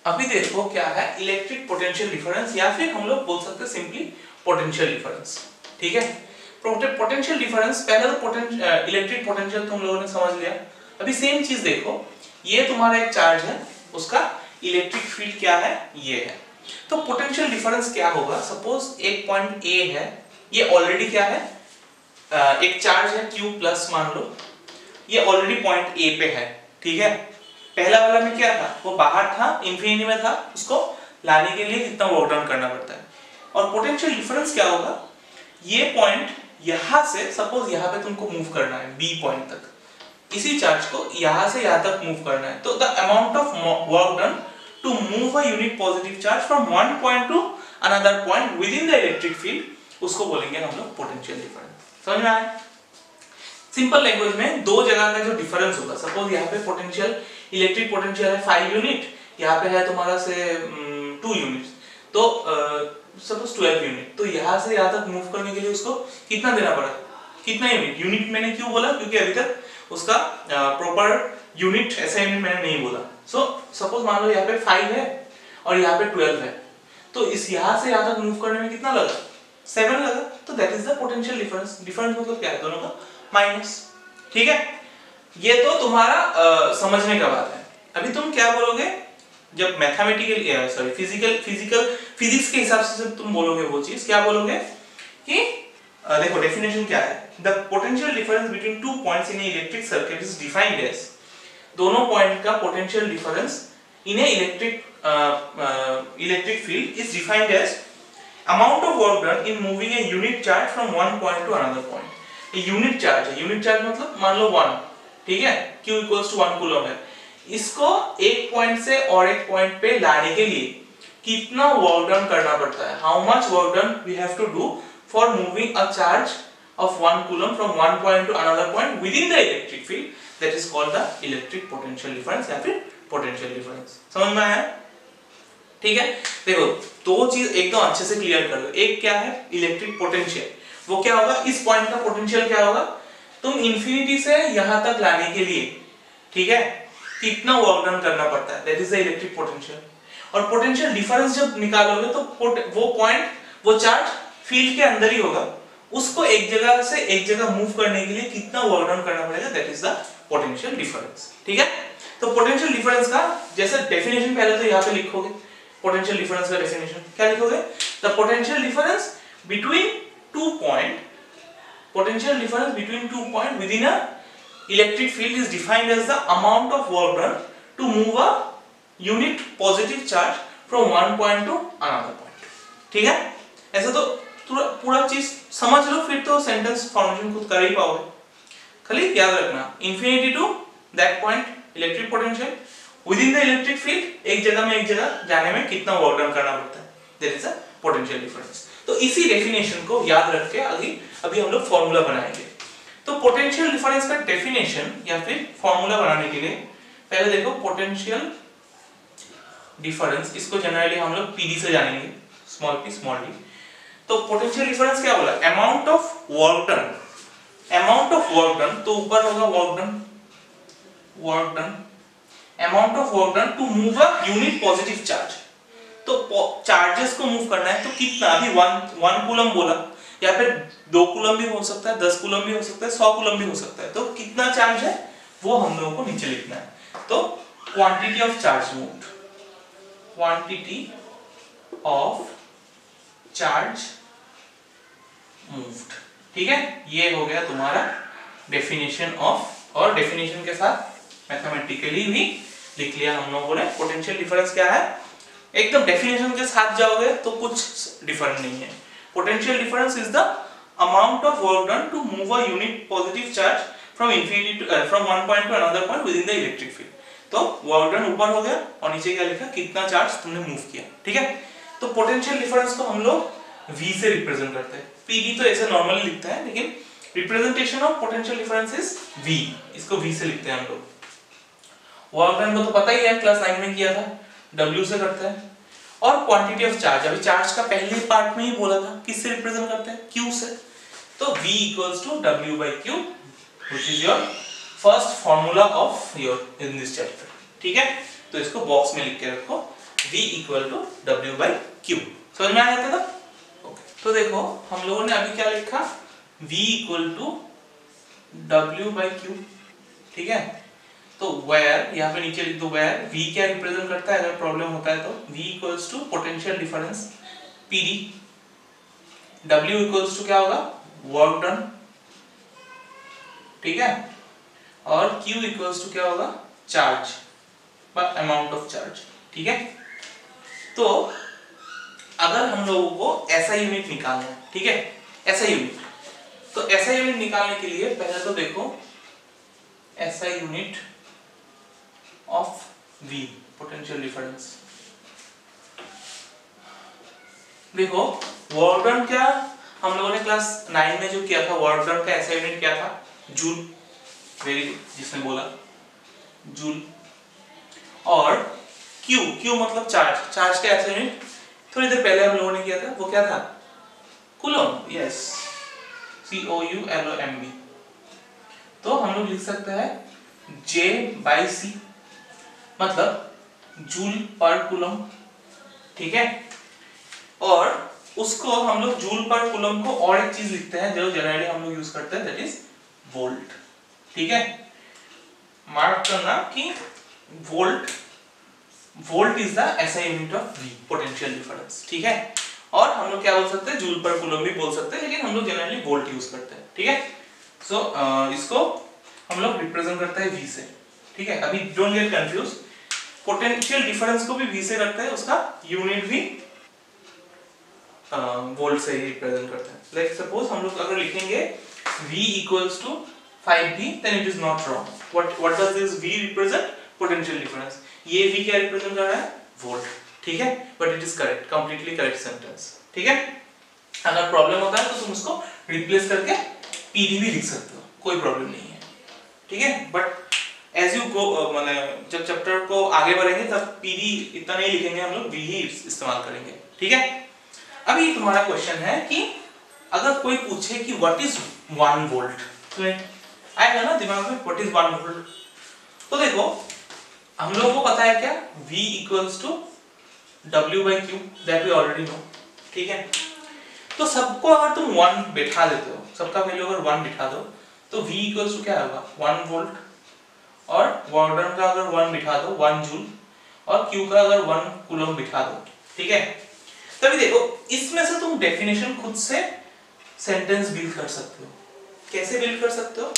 अभी देखो क्या है इलेक्ट्रिक पोटेंशियल डिफरेंस, या फिर हम लोग बोल सकते हैं सिंपली पोटेंशियल डिफरेंस, ठीक है। पोटेंशियल डिफरेंस, पहले तो इलेक्ट्रिक पोटेंशियल तुम लोगों ने समझ लिया। अभी सेम चीज देखो, ये तुम्हारा एक चार्ज है, उसका इलेक्ट्रिक फील्ड क्या है, ये है, तो पोटेंशियल डिफरेंस क्या होगा, सपोज एक पॉइंट A है, ये ऑलरेडी क्या है, एक चार्ज है Q प्लस मान लो, ये ऑलरेडी पॉइंट A पे है, ठीक है। पहला वाला में क्या था, वो बाहर था, इंफिनिटी में था, उसको लाने के लिए कितना वर्क डन करना पड़ता है। और पोटेंशियल डिफरेंस क्या होगा, ये पॉइंट यहां से, सपोज यहां पे तुमको मूव करना है B पॉइंट तक, इसी चार्ज को यहां से यहां तक मूव करना है, तो the amount of work done to move a unit positive charge from one point to another point within the electric field, उसको बोलेंगे हम लोग पोटेंशियल डिफरेंस। समझ में आया? सिंपल लैंग्वेज में दो जगह का जो डिफरेंस होगा, सपोज यहाँ पे पोटेंशियल, इलेक्ट्रिक पोटेंशियल है 5 यूनिट, यहाँ पे है तुम्हारा से 2 यूनिट, तो सपोज 12 यूनिट, तो यहाँ से यहाँ तक मूव करने के लिए उसको कितना देना पड़ा, कितना यूनिट, यूनिट मैंने क्यों बोला, क्योंकि अभी तक उसका प्रॉपर यूनिट, ऐसा यूनिट मैंने नहीं बोला। सो सपोज मान लो यहाँ पे 5 है और यहाँ पे 12 है, तो इस यहाँ से यहाँ तक मूव करने में कितना लगा, 7 लगा, तो that is the potential difference. Difference मतलब क्या है, दोनों का माइनस, ठीक है। ये तो तुम्हारा समझने का बात है। अभी तुम क्या बोलोगे, जब मैथमेटिकल फिजिक्स के हिसाब से जब तुम बोलोगे वो चीज क्या बोलोगे कि देखो डेफिनेशन क्या है, the potential difference between two points in electric circuit is defined as, दोनों पॉइंट का potential difference in a electric field is defined as amount of work done in moving a unit charge from one point to another point. ये unit charge है, unit charge मतलब मान लो 1, ठीक है, Q equals to 1 coulomb है, इसको एक point से और एक पॉइंट पे लाने के लिए कितना वर्क डन करना पड़ता है, how much work done we have to do for moving a charge of 1 coulomb from one point to another point within the electric field, that is called the electric potential difference या फिर potential difference. समझ में आया? ठीक है, देखो दो चीज एकदम अच्छे से क्लियर कर लो। एक क्या है इलेक्ट्रिक पोटेंशियल, वो क्या होगा, इस पॉइंट का पोटेंशियल क्या होगा, तुम इंफिनिटी से यहां तक लाने के लिए, ठीक है, कितना वर्क डन करना पड़ता है, that is the electric potential. और पोटेंशियल डिफरेंस जब निकालोगे तो वो पॉइंट, वो चार्ज फील्ड के अंदर ही होगा, उसको एक जगह से एक जगह मूव करने के लिए कितना वर्क डन करना पड़ेगा, that is the potential difference. ठीक है, तो पोटेंशियल डिफरेंस का जैसे डेफिनेशन पहले तो यहाँ पे लिखोगे, पोटेंशियल डिफरेंस का डेफिनेशन क्या लिखोगे, the potential difference between two point, potential difference between 2 points within a electric field is defined as the amount of work done to move a unit positive charge from one point to another point। ठीक है, ऐसा तो पूरा चीज समझ लो, फिर तो sentence formation खुद कर ही पाओगे। खाली याद रखना infinity to that point electric potential within the electric field, एक जगह में एक जगह जाने में कितना वर्क डन करना पड़ता है, that is a potential difference. तो इसी डेफिनेशन को याद रख के अभी हम लोग फॉर्मूला बनाएंगे। तो पोटेंशियल डिफरेंस का डेफिनेशन या फिर फॉर्मूला बनाने के लिए पहले देखो पोटेंशियल डिफरेंस, इसको जनरली हम लोग पीडी से जानेंगे, स्मॉल p स्मॉल d। तो पोटेंशियल डिफरेंस क्या बोला, amount of work done, amount of work done, तो ऊपर होगा work done, amount of work done to move a unit positive charge. तो चार्जेस को मूव करना है तो कितना, अभी 1 कूलम बोला, या फिर 2 कूलम भी हो सकता है, 10 कूलम भी हो सकता है, 100 कूलम भी हो सकता है, तो कितना चार्ज है वो हम लोगों को नीचे लिखना है। तो quantity of charge moved, quantity of charge moved. ठीक है, ये हो गया तुम्हारा डेफिनेशन ऑफ, और डेफिनेशन के साथ मैथमेटिकली भी लिख लिया हम लोगों ने। पोटेंशियल डिफरेंस क्या है, एकदम डेफिनेशन के साथ जाओगे तो कुछ डिफरेंट नहीं है। Potential difference is the amount of work done to move a unit positive charge from infinity from one point to another point within the electric field. तो वर्क डन ऊपर हो गया और नीचे क्या लिखा, कितना चार्ज तुमने मूव किया। ठीक है, तो पोटेंशियल डिफरेंस को हम लोग v से रिप्रेजेंट करते हैं, pd तो ऐसे नॉर्मली लिखते हैं, लेकिन representation of potential difference is v, इसको v से लिखते हैं हम लोग। वर्क डन को तो पता ही है, क्लास 9 में किया था, W से करते हैं। और क्वांटिटी ऑफ चार्ज, अभी चार्ज का पहले पार्ट में ही बोला था, किससे रिप्रेजेंट करते हैं, Q से। तो V equals to W by Q, which is your first formula of your in this chapter. ठीक है, तो इसको बॉक्स में लिख के रखो, V equal to W by Q। समझ में आ जाता था? ओके, तो देखो हम लोगों ने अभी क्या लिखा, V equal to W by Q। ठीक है, तो where यहाँ पे नीचे लिख दो, where v क्या रिप्रेजेंट करता है, अगर प्रॉब्लम होता है तो v equals to potential difference pd, w equals to क्या होगा, वर्क डन। ठीक है, और q इक्वल्स टू क्या होगा, charge, but amount of charge. ठीक है, तो अगर हम लोगों को ऐसा यूनिट निकालना है, ठीक है, ऐसा यूनिट, तो ऐसा यूनिट निकालने के लिए पहले तो देखो ऐसा unit of V, potential difference. देखो वर्क डन क्या, हम लोगों ने क्लास 9 में जो किया था, वर्क डन का ऐसा यूनिट क्या था, जूल। वेरी गुड, जिसने बोला जूल। और Q मतलब चार्ज, चार्ज का ऐसा यूनिट थोड़ी देर पहले हम लोगों ने किया था, वो क्या था, कूलम। Yes, COULOMB। तो हम लोग लिख सकते हैं J/C, मतलब जूल पर कूलम। ठीक है, और उसको हम लोग जूल पर कूलम को और एक चीज लिखते हैं जो जनरली हम लोग यूज करते हैं, दैट इज वोल्ट। ठीक है, मार्क करना कि volt volt is the SI unit of V, potential difference, ठीक है। और हम लोग क्या बोल सकते हैं, जूल पर कूलम भी बोल सकते हैं, लेकिन हम लोग जनरली वोल्ट यूज करते हैं, ठीक है। सो इसको हम लोग रिप्रेजेंट करते हैं वी से, ठीक है। अभी don't get confuse, potential difference को भी वी से करते हैं, उसका यूनिट भी वोल्ट से ही रिप्रेजेंट करते हैं। लाइक सपोज हम लोग अगर लिखेंगे V equals to 5V, then it is not wrong. What does this V represent? Potential difference. ये V क्या represent कर रहा है? Volt, ठीक है? But it is correct, completely correct sentence, ठीक है? अगर प्रॉब्लम होता है तो तुम उसको रिप्लेस करके PD भी लिख सकते हो, कोई प्रॉब्लम नहीं है, ठीक है। बट एज यू गो, मतलब जब चैप्टर को आगे बढ़ेंगे तब PD इतना नहीं लिखेंगे, हम लोग V ही इस्तेमाल करेंगे, ठीक है। अभी तुम्हारा क्वेश्चन है कि अगर कोई पूछे कि व्हाट इज 1 वोल्ट, तो आएगा ना दिमाग में व्हाट इज 1 वोल्ट। तो देखो हम लोगों को पता है क्या, V equals to W/Q, that we already know, ठीक है। तो सबको अगर तुम 1 बिठा देते हो, सबका वैल्यू अगर 1 बिठा दो, तो V इक्वल्स टू क्या होगा 1 वोल्ट, और वॉल्टन का अगर 1 बिठा दो 1 जूल, और Q का अगर 1 कूलम बिठा दो, ठीक है। तभी देखो इसमें से तुम डेफिनेशन खुद से सेंटेंस बिल्ड कर सकते हो। कैसे बिल्ड कर सकते हो,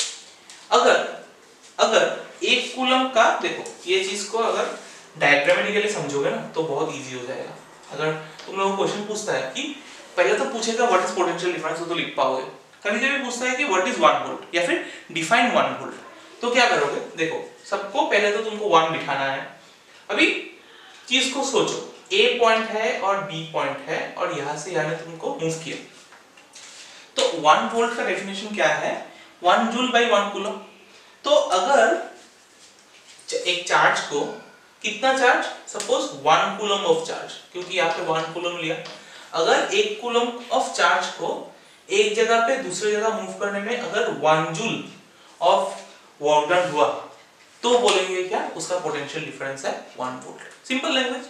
अगर 1 कूलम का, देखो ये चीज को अगर डायग्रामेटिकली समझोगे ना तो बहुत इजी हो जाएगा। अगर तुम लोगों को क्वेश्चन पूछता है कि पहले तो पूछेगा व्हाट इज पोटेंशियल डिफरेंस, तो लिख पाओगे। कभी कभी पूछता है कि व्हाट इज 1 वोल्ट या फिर डिफाइन 1 वोल्ट, तो क्या करोगे, देखो सबको पहले तो तुमको 1 बिठाना है। अभी चीज को सोचो, A पॉइंट है और B पॉइंट है, और यहां से यहां ने तुमको मूव किया, तो 1 वोल्ट का डेफिनेशन क्या है, 1 जूल बाई 1 कूलम। तो अगर एक चार्ज को, कितना charge, suppose 1 coulomb of charge, क्योंकि यहाँ पे 1 कूलम लिया, अगर 1 कूलम ऑफ चार्ज को एक जगह पे दूसरी जगह मूव करने में अगर 1 जूल ऑफ वर्क डन हुआ, तो बोलेंगे क्या, उसका पोटेंशियल डिफरेंस है 1 वोल्ट, सिंपल लैंग्वेज।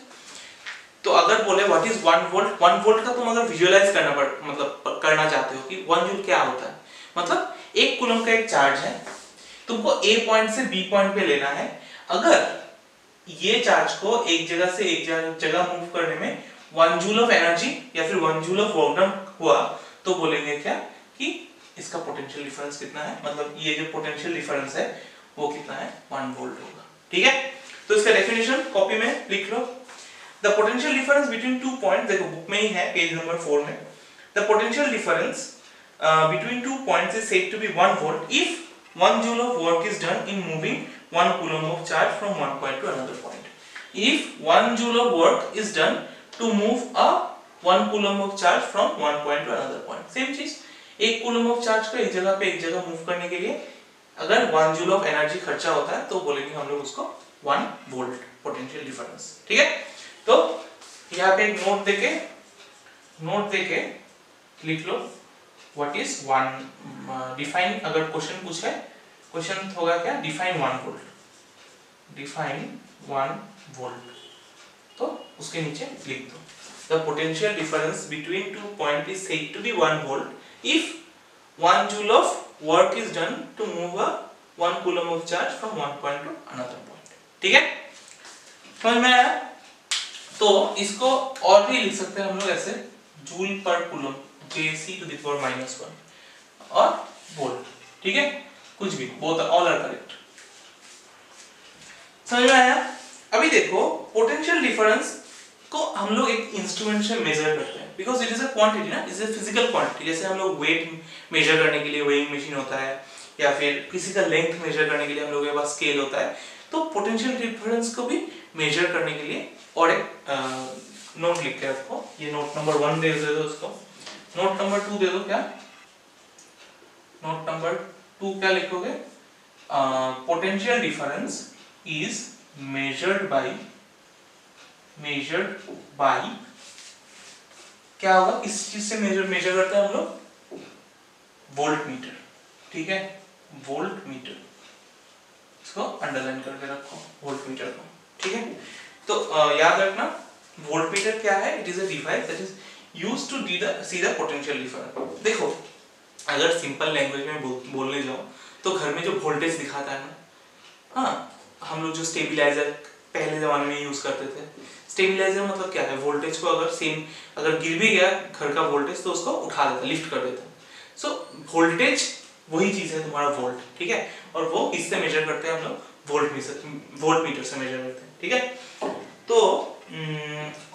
तो अगर बोले व्हाट इज 1 वोल्ट, 1 वोल्ट का तुम अगर विजुअलाइज करना मतलब करना चाहते हो कि 1 जूल क्या होता है, मतलब 1 कूलम का एक चार्ज है, तुमको A पॉइंट से B पॉइंट पे लेना है। अगर ये चार्ज को एक जगह से एक जगह मूव करने में 1 जूल ऑफ एनर्जी या फिर 1 जूल ऑफ वर्क डन हुआ, तो बोलेंगे क्या कि इसका पोटेंशियल डिफरेंस कितना है, मतलब ये जो पोटेंशियल डिफरेंस है वो कितना है, 1 वोल्ट होगा, ठीक है। तो इसका डेफिनेशन कॉपी में लिख लो। The potential difference between 2 points, देखो बुक में ही है पेज नंबर 4 में। The potential difference between 2 points is said to be 1 volt if 1 joule of work is done in moving 1 coulomb of charge from one point to another point. If 1 joule of work is done to move a 1 coulomb of charge from one point to another point. Same चीज, 1 coulomb of charge को एक जगह पे एक जगह move करने के लिए अगर 1 जूल ऑफ एनर्जी खर्चा होता है, तो बोलेंगे हम लोग उसको 1 वोल्ट पोटेंशियल डिफरेंस, ठीक है। तो यहाँ पे एक नोट देके लिख लो व्हाट इज 1 डिफाइन, अगर क्वेश्चन पूछे, क्वेश्चन होगा क्या, डिफाइन 1 वोल्ट, डिफाइन 1 वोल्ट, तो उसके नीचे लिख दो the potential difference between 2 point is said to be 1 volt if 1 joule of work is done to move a 1 coulomb of charge from one point to another point, ठीक है। समझ में आया। तो इसको और भी लिख सकते हैं हम लोग ऐसे, जूल पर कूलम, Jc⁻⁻1 और वोल्ट, ठीक है, कुछ भी, बोथ ऑल आर करेक्ट। समझ में आया। अभी देखो पोटेंशियल डिफरेंस को हम लोग एक इंस्ट्रूमेंट से मेजर करते हैं, because it is a quantity ना, it is a physical quantity. जैसे हम लोग वेट मेजर करने के लिए वेइंग मशीन होता है, या फिर किसी का लेंथ मेजर करने के लिए हम लोगों के पास स्केल होता है, तो पोटेंशियल डिफरेंस को भी मेजर करने के लिए और एक नोट लिख के रखो, ये नोट नंबर 1 दे दो उसको, नोट नंबर 2 दे दो, क्या नोट नंबर 2 क्या लिखोगे, potential difference is measured by क्या होगा, किस चीज से मेजर करते हैं हम लोग, वोल्ट मीटर, ठीक है, वोल्ट मीटर, इसको अंडरलाइन करके रखो वोल्ट मीटर को, ठीक है। तो याद रखना वोल्ट मीटर क्या है, it is a device that is used to see the potential difference. देखो अगर सिंपल लैंग्वेज में बोलने जाओ तो घर में जो वोल्टेज दिखाता है ना, हाँ हम लोग जो स्टेबिलाइजर पहले जमाने में यूज करते थे। स्टेबिलाईजर मतलब क्या है, वोल्टेज को अगर गिर भी गया घर का वोल्टेज तो उसको उठा देता, लिफ्ट कर देता। सो वोल्टेज वही चीज है तुम्हारा वोल्ट, ठीक है। और वो किससे मेजर करते हैं हम लोग, वोल्ट मीटर से मेजर करते हैं, ठीक है। तो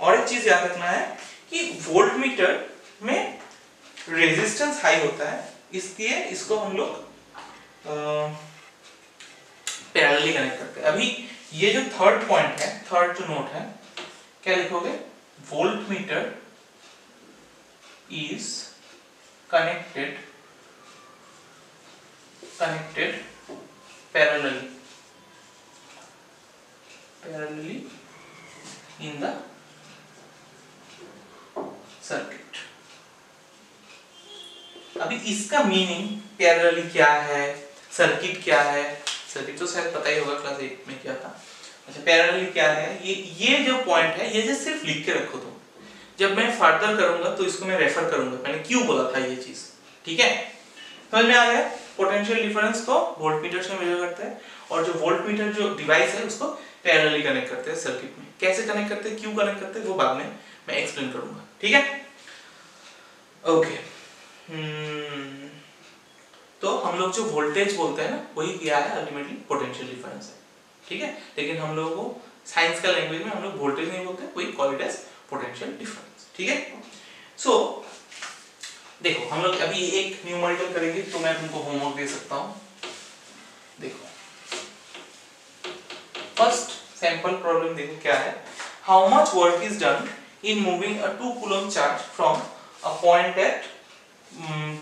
और एक चीज याद रखना है कि वोल्ट मीटर में रेजिस्टेंस हाई होता है, इसलिए इसको हम लोग पैरेलली कनेक्ट करते हैं। अभी ये जो थर्ड पॉइंट है, थर्ड जो नोट है, क्या लिखोगे, volt meter is connected parallelly in the circuit. अभी इसका मीनिंग पैरेलली क्या है, सर्किट क्या है, सर्किट तो शायद पता ही होगा, क्लास 8 में क्या था। अच्छा, पैरेलली क्या है, ये जो पॉइंट है ये जस्ट सिर्फ लिख के रखो तुम, जब मैं फर्दर करूंगा तो इसको मैं रेफर करूंगा मैंने क्यों बोला था ये चीज, ठीक है। समझ में आ गया। पोटेंशियल डिफरेंस को वोल्ट मीटर से मेजर करते हैं, और जो वोल्ट मीटर जो डिवाइस है उसको पैरेलली कनेक्ट करते हैं सर्किट में। कैसे कनेक्ट करते हैं, क्यों कनेक्ट करते हैं, वो बाद में मैं एक्सप्लेन करूंगा, ठीक है। ओके, तो हम लोग जो वोल्टेज बोलते हैं ना, वही क्या है, अल्टीमेटली पोटेंशियल डिफरेंस है, ठीक है। लेकिन हम लोगों को साइंस का लैंग्वेज में हम लोग वोल्टेज नहीं बोलते, वही call it as potential difference, ठीक है। सो देखो, हम लोग अभी एक न्यूमेरिकल करेंगे, तो मैं तुमको होमवर्क दे सकता हूं। देखो फर्स्ट सैंपल प्रॉब्लम देखो क्या है, how much work is done in moving a 2 coulomb charge from a point at,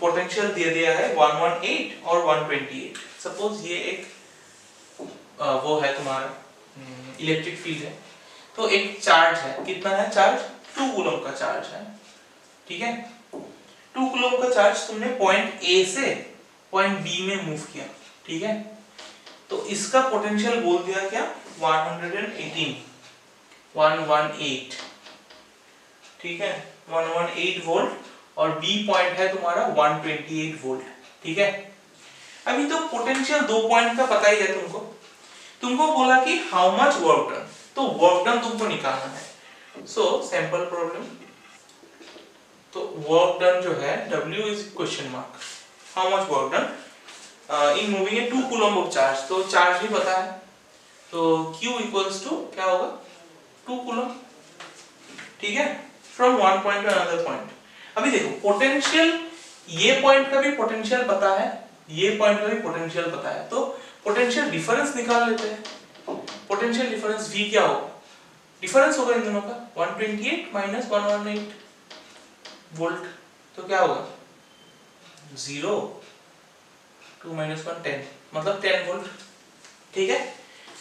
potential दे दिया है 118 और 128। सपोज ये एक वो है तुम्हारा इलेक्ट्रिक फील्ड है, तो एक चार्ज है, कितना है चार्ज, 2 कूलम का चार्ज है, ठीक है। 2 कूलम का चार्ज तुमने पॉइंट ए से पॉइंट बी में मूव किया, ठीक है। तो इसका पोटेंशियल बोल दिया क्या, 118, ठीक है, 118 वोल्ट, और बी पॉइंट है तुम्हारा 128 वोल्ट, ठीक है। अभी तो पोटेंशियल 2 पॉइंट का पता ही है तुमको बोला कि हाउ मच वर्क डन, तो वर्क डन तुमको निकालना है। सो सैंपल प्रॉब्लम, तो वर्क डन जो है W is question mark, how much work done in moving A 2 coulomb of charge, तो चार्ज भी पता है, तो Q इक्वल्स टू क्या होगा, 2 कूलम, ठीक है, from one point to another point. अभी देखो पोटेंशियल, ये पॉइंट का भी पोटेंशियल पता है, ये पॉइंट का भी पोटेंशियल पता है, तो पोटेंशियल डिफरेंस निकाल लेते हैं। पोटेंशियल डिफरेंस V क्या होगा, डिफरेंस होगा इन दोनों का 128 माइनस 118 वोल्ट, तो क्या होगा 0, 2 माइनस 1 10, मतलब 10 वोल्ट, ठीक है।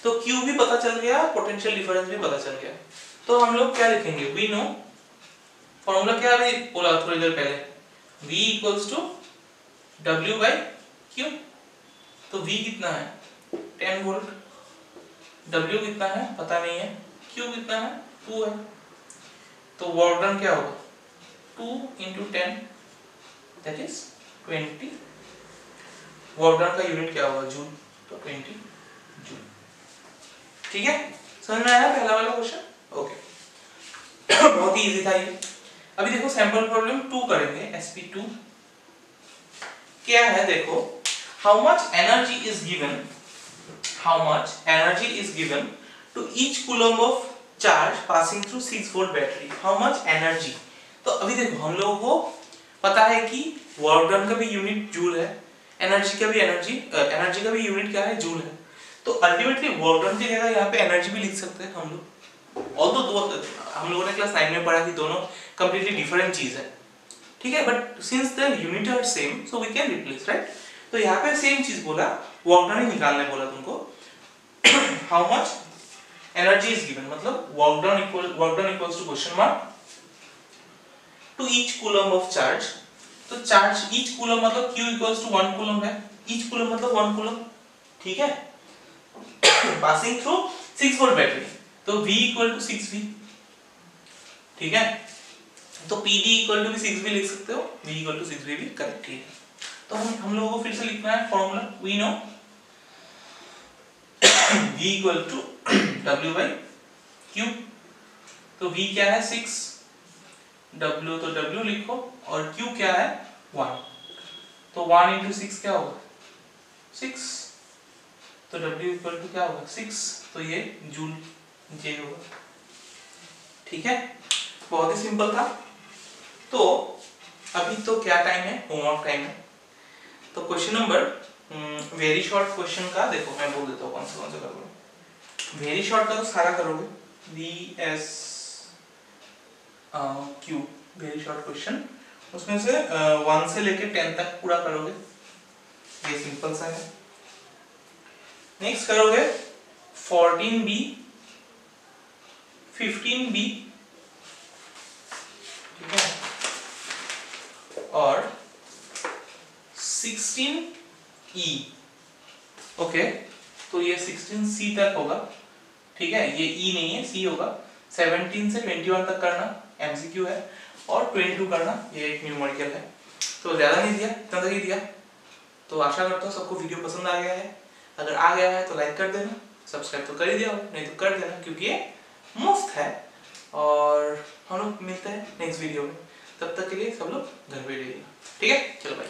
तो Q भी पता चल गया, पोटेंशियल डिफरेंस भी पता चल गया। तो हम लोग क्या लिखेंगे, वी नो, फॉर्मूला क्या अभी बोला थोड़ी देर पहले, V equals to W by Q। तो V कितना है 10 वोल्ट, W कितना है पता नहीं है, Q कितना है 2 है, तो वर्क डन क्या होगा 2 into 10 that is 20। Work done का यूनिट क्या होगा जूल, तो 20 जूल, ठीक है। समझ में आया पहला वाला क्वेश्चन, ओके। बहुत ही इजी था ये। अभी देखो सैंपल प्रॉब्लम 2 करेंगे, sp2 क्या है, देखो how much energy is given to each coulomb of charge passing through 6 volt battery, how much energy. तो अभी देखो हम लोगों को पता है कि वर्क डन का भी यूनिट जूल है, एनर्जी का भी यूनिट क्या है, जूल है। तो अल्टीमेटली वर्क डन की जगह यहाँ पे एनर्जी भी लिख सकते हैं हम लोग, ऑल्दो हम लोगों ने क्लास 9 में पढ़ा कि दोनों कंप्लीटली डिफरेंट चीज है, ठीक है, but since the unit are same so we can replace, right. तो यहाँ पे सेम चीज बोला, वर्क डन ही निकालने बोला तुमको। How much energy is given, मतलब work done equals to question mark to each coulomb of charge. तो चार्ज ईच कूलम मतलब Q इक्वल्स टू 1 कूलम है, ईच कूलम मतलब 1 कूलम, ठीक है, पासिंग थ्रू 6 वोल्ट बैटरी, तो V इक्वल टू 6V, ठीक है। तो PD इक्वल टू भी 6V लिख सकते हो, V इक्वल टू 6V भी करेक्ट है। तो हम लोगों को फिर से लिखना है formula, we know V equal to W by Q, तो v क्या है 6, w तो w लिखो और q क्या है 1, तो 1 into 6 क्या होगा 6, तो w इक्वल टू क्या होगा 6, तो ये जूल जे होगा। ठीक है, बहुत ही सिंपल था। तो अभी तो क्या टाइम है, होमवर्क टाइम है। तो question number very short question का देखो, मैं बोल देता हूँ कौन सा करोगे। वेरी शॉर्ट का तो सारा करोगे, V S Q very short question, उसमें से 1 से लेके 10 तक पूरा करोगे, ये सिंपल सा है। नेक्स्ट करोगे 14b 15b, ठीक है, और 16e। ओके, तो ये 16c तक होगा, ठीक है, ये e नहीं है c होगा। 17 से 21 तक करना MCQ है, और 22 करना ये एक न्यूमेरिकल है। तो ज़्यादा नहीं दिया, इतना तक ही दिया। तो आशा करता हूँ सबको वीडियो पसंद आ गया है। अगर आ गया है तो लाइक कर देना, सब्सक्राइब तो कर ही दिया हो, नहीं तो कर देना, क्योंकि ये मुफ्त है। और हम लोग मिलते हैं नेक्स्ट वीडियो में, तब तक के लिए सब लोग घर पे रहिएगा। ठीक है, चलो बाय।